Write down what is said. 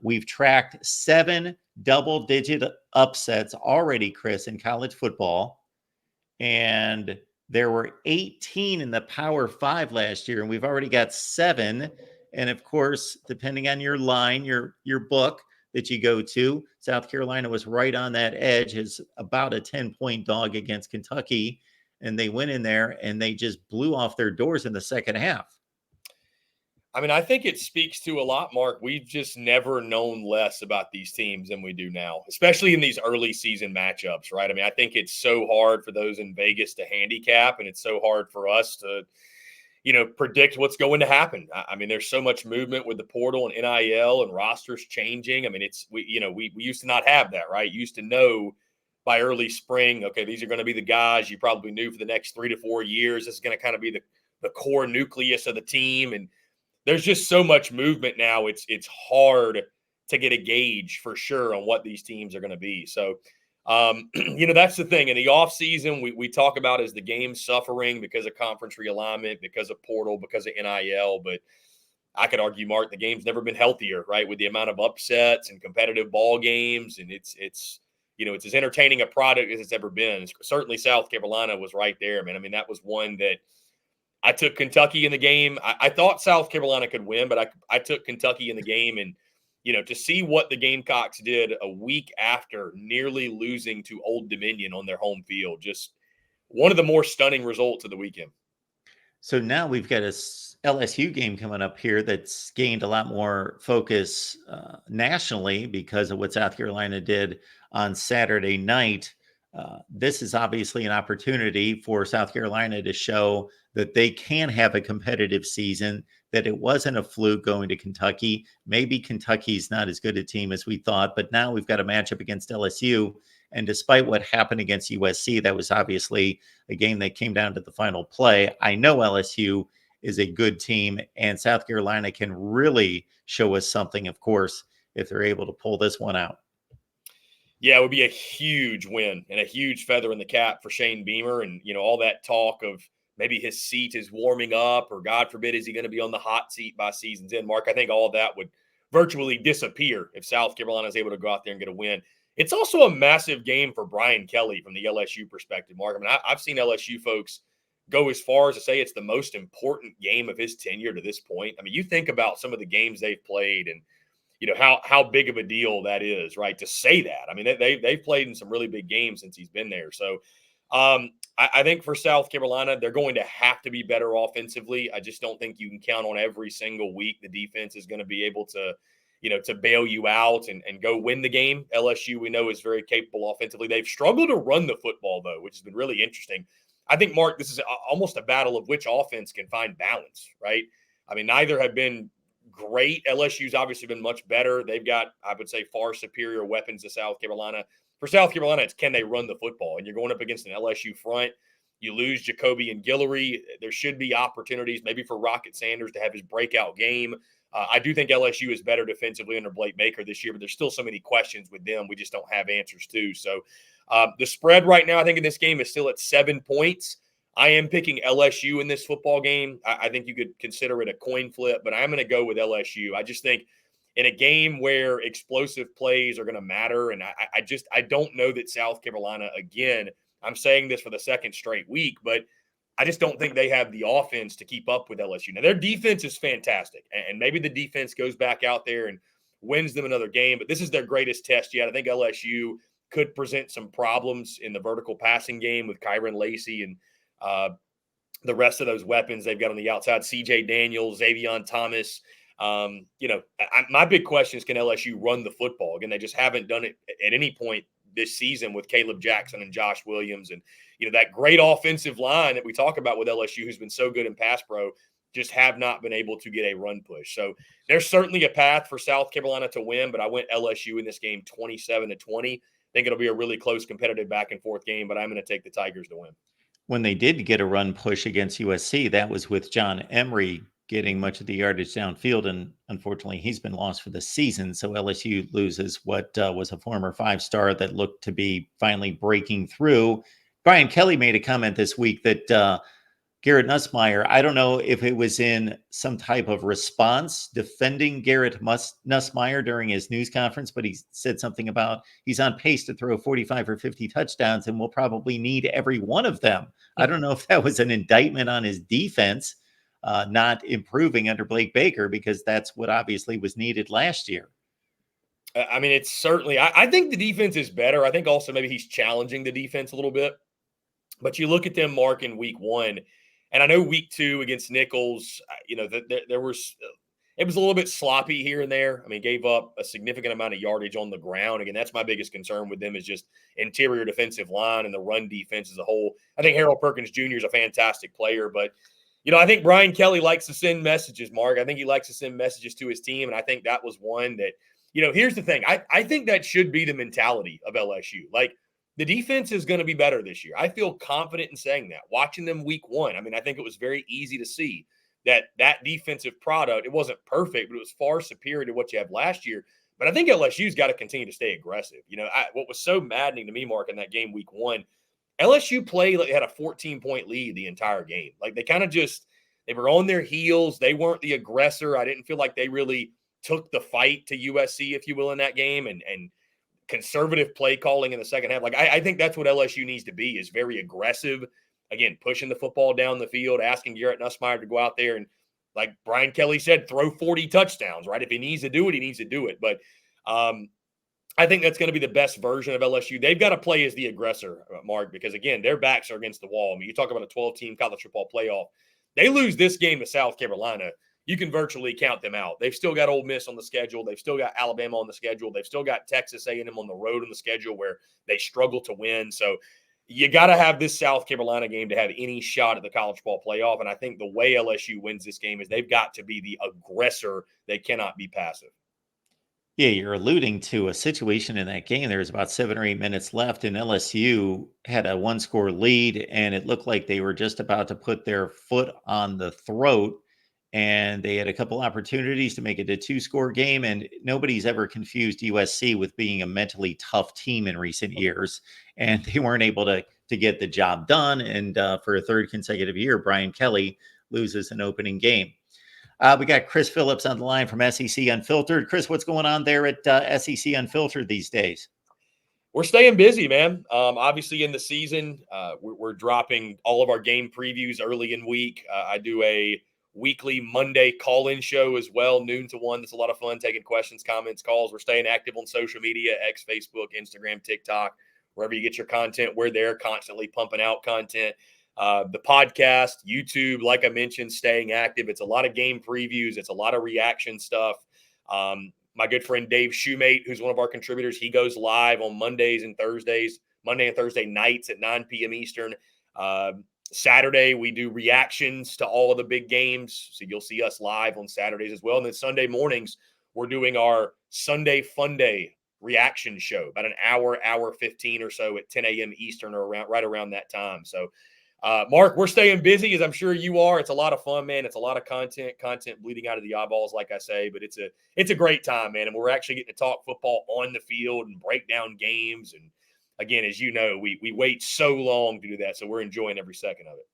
we've tracked 7 double-digit upsets already, Chris, in college football. And there were 18 in the Power 5 last year, and we've already got 7. And of course, depending on your line, your book that you go to, South Carolina was right on that edge, is about a 10-point dog against Kentucky. And they went in there and they just blew off their doors in the second half. I mean, I think it speaks to a lot, Mark. We've just never known less about these teams than we do now, especially in these early season matchups, right? I mean, I think it's so hard for those in Vegas to handicap, and it's so hard for us to, predict what's going to happen. I mean, there's so much movement with the portal and NIL and rosters changing. I mean, we used to not have that, right? You used to know by early spring, okay, these are going to be the guys you probably knew for the next 3 to 4 years. This is going to kind of be the core nucleus of the team, and there's just so much movement now. It's hard to get a gauge for sure on what these teams are going to be. So, that's the thing. In the offseason, we talk about as the game suffering because of conference realignment, because of portal, because of NIL. But I could argue, Mark, the game's never been healthier, right? With the amount of upsets and competitive ball games. And it's as entertaining a product as it's ever been. Certainly South Carolina was right there, man. I mean, that was one that I took Kentucky in the game. I thought South Carolina could win, but I took Kentucky in the game. And, to see what the Gamecocks did a week after nearly losing to Old Dominion on their home field, just one of the more stunning results of the weekend. So now we've got a LSU game coming up here that's gained a lot more focus nationally because of what South Carolina did on Saturday night. This is obviously an opportunity for South Carolina to show that they can have a competitive season, that it wasn't a fluke going to Kentucky. Maybe Kentucky's not as good a team as we thought, but now we've got a matchup against LSU. And despite what happened against USC, that was obviously a game that came down to the final play. I know LSU is a good team, and South Carolina can really show us something, of course, if they're able to pull this one out. Yeah, it would be a huge win and a huge feather in the cap for Shane Beamer. And, all that talk of maybe his seat is warming up, or God forbid, is he going to be on the hot seat by season's end? Mark, I think all of that would virtually disappear if South Carolina is able to go out there and get a win. It's also a massive game for Brian Kelly from the LSU perspective, Mark. I mean, I've seen LSU folks go as far as to say it's the most important game of his tenure to this point. I mean, you think about some of the games they've played and, how big of a deal that is, right? To say that. I mean, they've played in some really big games since he's been there. So I think for South Carolina, they're going to have to be better offensively. I just don't think you can count on every single week the defense is going to be able to, to bail you out and go win the game. LSU, we know, is very capable offensively. They've struggled to run the football, though, which has been really interesting. I think, Mark, this is almost a battle of which offense can find balance, right? I mean, neither have been great. LSU's obviously been much better. They've got, I would say, far superior weapons to South Carolina. For South Carolina, it's can they run the football? And you're going up against an LSU front. You lose Jacoby and Guillory. There should be opportunities maybe for Rocket Sanders to have his breakout game. I do think LSU is better defensively under Blake Baker this year, but there's still so many questions with them we just don't have answers to. So the spread right now, I think, in this game is still at 7 points. I am picking LSU in this football game. I think you could consider it a coin flip, but I'm going to go with LSU. I just think in a game where explosive plays are going to matter, and I don't know that South Carolina, again, I'm saying this for the second straight week, but I just don't think they have the offense to keep up with LSU. Now, their defense is fantastic, and maybe the defense goes back out there and wins them another game, but this is their greatest test yet. I think LSU could present some problems in the vertical passing game with Kyron Lacey and the rest of those weapons they've got on the outside, CJ Daniels, Xavion Thomas. My big question is, can LSU run the football? Again, they just haven't done it at any point this season with Caleb Jackson and Josh Williams. And, that great offensive line that we talk about with LSU, who's been so good in pass pro, just have not been able to get a run push. So there's certainly a path for South Carolina to win, but I went LSU in this game 27-20. I think it'll be a really close, competitive back and forth game, but I'm going to take the Tigers to win. When they did get a run push against USC, that was with John Emery getting much of the yardage downfield, and unfortunately he's been lost for the season. So LSU loses what was a former 5-star that looked to be finally breaking through. Brian Kelly made a comment this week that Garrett Nussmeier. I don't know if it was in some type of response defending Garrett Nussmeier during his news conference, but he said something about he's on pace to throw 45 or 50 touchdowns and we'll probably need every one of them. I don't know if that was an indictment on his defense not improving under Blake Baker, because that's what obviously was needed last year. I mean, it's certainly, I think the defense is better. I think also maybe he's challenging the defense a little bit. But you look at them, Mark, in week one, and I know week two against Nichols, there was it was a little bit sloppy here and there. I mean, gave up a significant amount of yardage on the ground. Again, that's my biggest concern with them is just interior defensive line and the run defense as a whole. I think Harold Perkins Jr. is a fantastic player, but I think Brian Kelly likes to send messages, Mark. I think he likes to send messages to his team, and I think that was one that, here's the thing. I think that should be the mentality of LSU. Like, the defense is going to be better this year. I feel confident in saying that. Watching them week one, I mean, I think it was very easy to see that defensive product, it wasn't perfect, but it was far superior to what you had last year. But I think LSU's got to continue to stay aggressive. What was so maddening to me, Mark, in that game week one, LSU played like they had a 14-point lead the entire game. Like, they kind of they were on their heels. They weren't the aggressor. I didn't feel like they really took the fight to USC, if you will, in that game. And conservative play calling in the second half. Like, I think that's what LSU needs to be, is very aggressive. Again, pushing the football down the field, asking Garrett Nussmeier to go out there and, like Brian Kelly said, throw 40 touchdowns, right? If he needs to do it, he needs to do it. But I think that's going to be the best version of LSU. They've got to play as the aggressor, Mark, because, again, their backs are against the wall. I mean, you talk about a 12-team college football playoff. They lose this game to South Carolina, you can virtually count them out. They've still got Ole Miss on the schedule. They've still got Alabama on the schedule. They've still got Texas A&M on the road on the schedule where they struggle to win. So you got to have this South Carolina game to have any shot at the college football playoff. And I think the way LSU wins this game is they've got to be the aggressor. They cannot be passive. Yeah, you're alluding to a situation in that game. There was about 7 or 8 minutes left, and LSU had a one-score lead, and it looked like they were just about to put their foot on the throat. And they had a couple opportunities to make it a 2-score game. And nobody's ever confused USC with being a mentally tough team in recent years. And they weren't able to get the job done. And for a third consecutive year, Brian Kelly loses an opening game. We got Chris Phillips on the line from SEC Unfiltered. Chris, what's going on there at SEC Unfiltered these days? We're staying busy, man. Obviously, in the season, we're dropping all of our game previews early in week. I do a weekly Monday call-in show as well, noon to 1. That's a lot of fun, taking questions, comments, calls. We're staying active on social media, X, Facebook, Instagram, TikTok, wherever you get your content. We're there constantly pumping out content. The podcast, YouTube, like I mentioned, staying active. It's a lot of game previews. It's a lot of reaction stuff. My good friend Dave Shoemate, who's one of our contributors, he goes live on Monday and Thursday nights at 9 p.m. Eastern. Saturday, we do reactions to all of the big games. So you'll see us live on Saturdays as well. And then Sunday mornings, we're doing our Sunday Fun Day reaction show, about an hour 15 or so at 10 a.m. Eastern, or right around that time. So, Mark, we're staying busy, as I'm sure you are. It's a lot of fun, man. It's a lot of content bleeding out of the eyeballs, like I say. But it's a great time, man. And we're actually getting to talk football on the field and break down games. And again, as you know, we wait so long to do that, so we're enjoying every second of it.